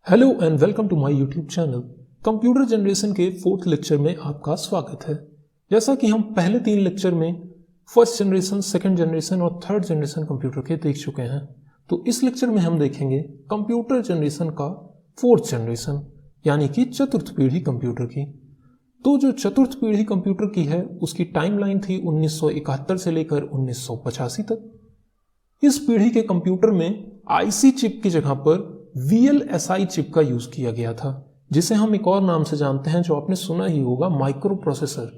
Hello and welcome to my YouTube channel. Computer generation के 4th lecture में आपका स्वागत है। जैसा कि हम पहले 3 लेक्चर में फर्स्ट जनरेशन, सेकंड जनरेशन और थर्ड जनरेशन कंप्यूटर के देख चुके हैं, तो इस लेक्चर में हम देखेंगे कंप्यूटर जनरेशन का 4th जनरेशन यानी कि चतुर्थ पीढ़ी कंप्यूटर की। तो जो चतुर्थ पीढ़ी कंप्यूटर की है उसकी टाइमलाइन थी 1971 से लेकर 1985 तक। इस पीढ़ी के कंप्यूटर में आईसी चिप की जगह पर VLSI चिप का यूज किया गया था, जिसे हम एक और नाम से जानते हैं जो आपने सुना ही होगा, माइक्रो प्रोसेसर।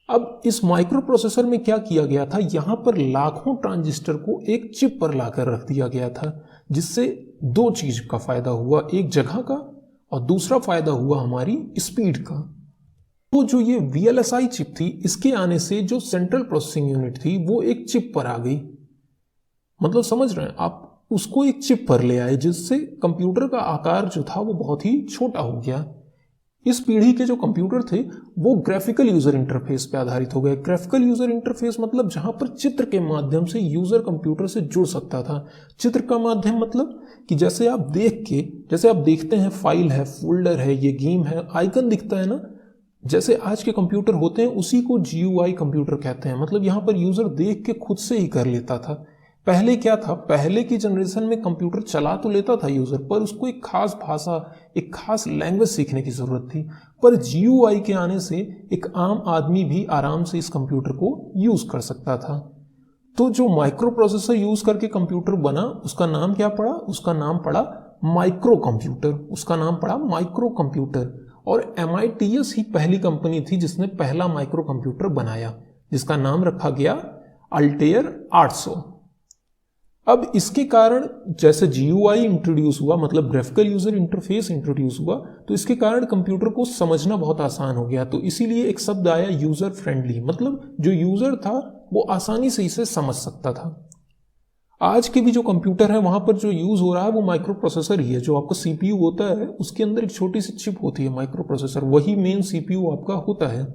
अब इस माइक्रो प्रोसेसर में क्या किया गया था, यहां पर लाखों ट्रांजिस्टर को एक चिप पर लाकर रख दिया गया था, जिससे 2 चीज का फायदा हुआ, एक जगह का और दूसरा फायदा हुआ हमारी स्पीड का। तो जो ये VLSI चिप थी, इसके आने से जो सेंट्रल प्रोसेसिंग यूनिट थी वो एक चिप पर आ गई। मतलब समझ रहे हैं आप, उसको एक चिप पर ले आए, जिससे कंप्यूटर का आकार जो था वो बहुत ही छोटा हो गया। इस पीढ़ी के जो कंप्यूटर थे वो ग्राफिकल यूजर इंटरफेस पे आधारित हो गए। ग्राफिकल यूजर इंटरफेस मतलब जहां पर चित्र के माध्यम से यूजर कंप्यूटर से जुड़ सकता था। चित्र का माध्यम मतलब कि जैसे आप देखते हैं, फाइल है, फोल्डर है, ये गेम है, आइकन दिखता है ना, जैसे आज के कंप्यूटर होते हैं उसी को GUI कंप्यूटर कहते हैं। मतलब यहां पर यूजर देख के खुद से ही कर लेता था। पहले क्या था, पहले की जनरेशन में कंप्यूटर चला तो लेता था यूजर, पर उसको एक खास भाषा, एक खास लैंग्वेज सीखने की जरूरत थी। पर GUI के आने से एक आम आदमी भी आराम से इस कंप्यूटर को यूज कर सकता था। तो जो माइक्रो प्रोसेसर यूज करके कंप्यूटर बना, उसका नाम क्या पड़ा? उसका नाम पड़ा माइक्रो कंप्यूटर। उसका नाम पड़ा माइक्रो कंप्यूटर। और MITS ही पहली कंपनी थी जिसने पहला माइक्रो कंप्यूटर बनाया, जिसका नाम रखा गया अल्टेयर 800। अब इसके कारण जैसे GUI इंट्रोड्यूस हुआ, मतलब ग्राफिकल यूजर इंटरफेस इंट्रोड्यूस हुआ, तो इसके कारण कंप्यूटर को समझना बहुत आसान हो गया। तो इसीलिए एक शब्द आया यूजर फ्रेंडली, मतलब जो यूजर था वो आसानी से इसे समझ सकता था। आज के भी जो कंप्यूटर है वहां पर जो यूज हो रहा है वो माइक्रो प्रोसेसर ही है। जो आपका CPU होता है उसके अंदर एक छोटी सी चिप होती है माइक्रो प्रोसेसर, वही मेन CPU आपका होता है।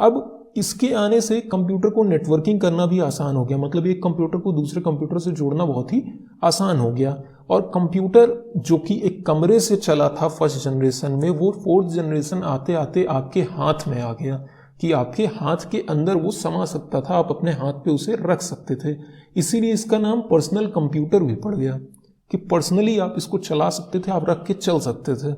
अब इसके आने से कंप्यूटर को नेटवर्किंग करना भी आसान हो गया, मतलब एक कंप्यूटर को दूसरे कंप्यूटर से जोड़ना बहुत ही आसान हो गया। और कंप्यूटर जो कि एक कमरे से चला था फर्स्ट जनरेशन में, वो 4th जनरेशन आते आते आपके हाथ में आ गया कि आपके हाथ के अंदर वो समा सकता था, आप अपने हाथ पे उसे रख सकते थे। इसीलिए इसका नाम पर्सनल कंप्यूटर भी पड़ गया कि पर्सनली आप इसको चला सकते थे, आप रख के चल सकते थे।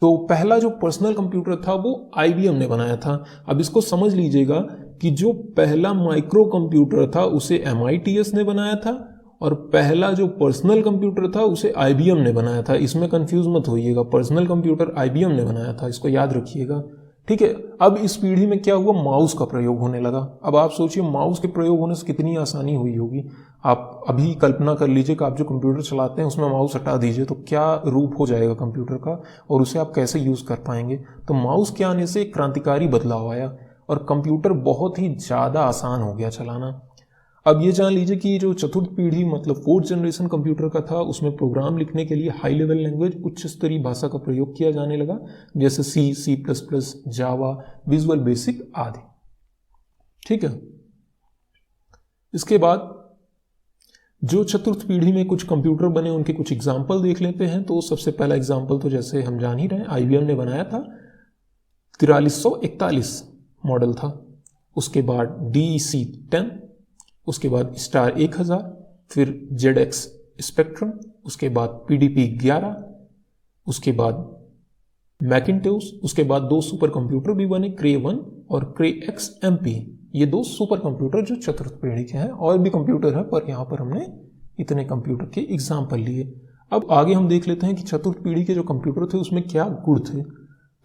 तो पहला जो पर्सनल कंप्यूटर था वो IBM ने बनाया था। अब इसको समझ लीजिएगा कि जो पहला माइक्रो कंप्यूटर था उसे MITS ने बनाया था, और पहला जो पर्सनल कंप्यूटर था उसे IBM ने बनाया था। इसमें कंफ्यूज मत होइएगा, पर्सनल कंप्यूटर IBM ने बनाया था, इसको याद रखिएगा, ठीक है। अब इस पीढ़ी में क्या हुआ, माउस का प्रयोग होने लगा। अब आप सोचिए माउस के प्रयोग होने से कितनी आसानी हुई होगी। आप अभी कल्पना कर लीजिए कि आप जो कंप्यूटर चलाते हैं उसमें माउस हटा दीजिए तो क्या रूप हो जाएगा कंप्यूटर का, और उसे आप कैसे यूज कर पाएंगे। तो माउस के आने से एक क्रांतिकारी बदलाव आया और कंप्यूटर बहुत ही ज्यादा आसान हो गया चलाना। अब ये जान लीजिए कि जो चतुर्थ पीढ़ी मतलब 4th जनरेशन कंप्यूटर का था, उसमें प्रोग्राम लिखने के लिए हाई लेवल लैंग्वेज, उच्च स्तरीय भाषा का प्रयोग किया जाने लगा, जैसे C++, जावा, विजुअल बेसिक आदि, ठीक है। इसके बाद जो चतुर्थ पीढ़ी में कुछ कंप्यूटर बने उनके कुछ एग्जाम्पल देख लेते हैं। तो सबसे पहला एग्जाम्पल तो जैसे हम जान ही रहे हैं, IBM ने बनाया था, 4341 मॉडल था। उसके बाद DEC-10, उसके बाद स्टार 1000, फिर ZX स्पेक्ट्रम, उसके बाद PDP-11, उसके बाद मैकिन्टोश, उसके बाद 2 सुपर कंप्यूटर भी बने, Cray-1 और Cray-XMP। ये 2 सुपर कंप्यूटर जो चतुर्थ पीढ़ी के हैं। और भी कंप्यूटर है पर यहाँ पर हमने इतने कंप्यूटर के एग्जाम्पल लिए। अब आगे हम देख लेते हैं कि चतुर्थ पीढ़ी के जो कंप्यूटर थे उसमें क्या गुण थे।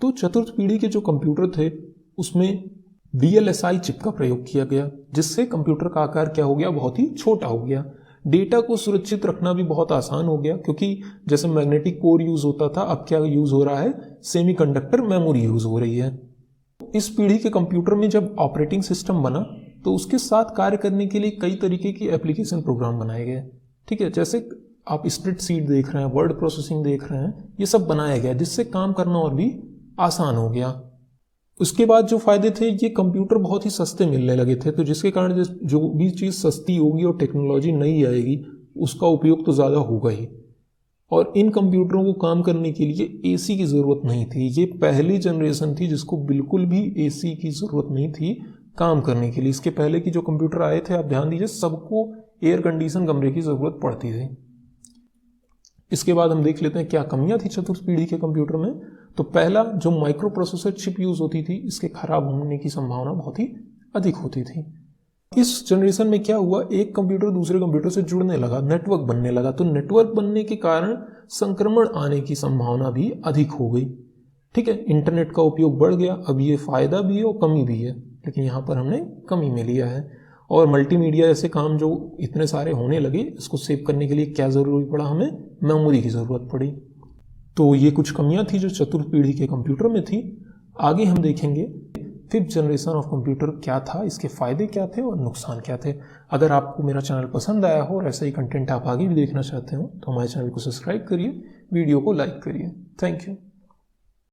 तो चतुर्थ पीढ़ी के जो कंप्यूटर थे उसमें VLSI चिप का प्रयोग किया गया, जिससे कंप्यूटर का आकार क्या हो गया, बहुत ही छोटा हो गया। डेटा को सुरक्षित रखना भी बहुत आसान हो गया, क्योंकि जैसे मैग्नेटिक कोर यूज होता था, अब क्या यूज हो रहा है, सेमीकंडक्टर मेमोरी यूज हो रही है। इस पीढ़ी के कंप्यूटर में जब ऑपरेटिंग सिस्टम बना तो उसके साथ कार्य करने के लिए कई तरीके की एप्लीकेशन प्रोग्राम बनाए गए, ठीक है। जैसे आप स्प्रेडशीट देख रहे हैं, वर्ड प्रोसेसिंग देख रहे हैं, ये सब बनाया गया, जिससे काम करना और भी आसान हो गया। उसके बाद जो फायदे थे, ये कंप्यूटर बहुत ही सस्ते मिलने लगे थे, तो जिसके कारण जो भी चीज़ सस्ती होगी और टेक्नोलॉजी नई आएगी उसका उपयोग तो ज़्यादा होगा ही। और इन कंप्यूटरों को काम करने के लिए एसी की ज़रूरत नहीं थी। ये पहली जनरेशन थी जिसको बिल्कुल भी एसी की ज़रूरत नहीं थी काम करने के लिए। इसके पहले की जो कंप्यूटर आए थे, आप ध्यान दीजिए, सबको एयर कंडीशन कमरे की ज़रूरत पड़ती थी। इसके बाद हम देख लेते हैं क्या कमियां थी चतुर्थ पीढ़ी के कंप्यूटर में। तो पहला, जो माइक्रो प्रोसेसर चिप यूज़ होती थी, इसके खराब होने की संभावना बहुत ही अधिक होती थी। इस जनरेशन में क्या हुआ, एक कंप्यूटर दूसरे कंप्यूटर से जुड़ने लगा, नेटवर्क बनने लगा। तो नेटवर्क बनने के कारण संक्रमण आने की संभावना भी अधिक हो गई। ठीक है, इंटरनेट का उपयोग बढ़ गया। अब ये फायदा भी है और कमी भी है, लेकिन यहाँ पर हमने कमी में लिया है। और मल्टीमीडिया जैसे काम जो इतने सारे होने लगे, इसको सेव करने के लिए क्या ज़रूरी पड़ा, हमें मेमोरी की ज़रूरत पड़ी। तो ये कुछ कमियां थी जो चतुर्थ पीढ़ी के कंप्यूटर में थी। आगे हम देखेंगे फिफ्थ जनरेशन ऑफ कंप्यूटर क्या था, इसके फ़ायदे क्या थे और नुकसान क्या थे। अगर आपको मेरा चैनल पसंद आया हो और ऐसा ही कंटेंट आप आगे भी देखना चाहते हो तो हमारे चैनल को सब्सक्राइब करिए, वीडियो को लाइक करिए। Thank you.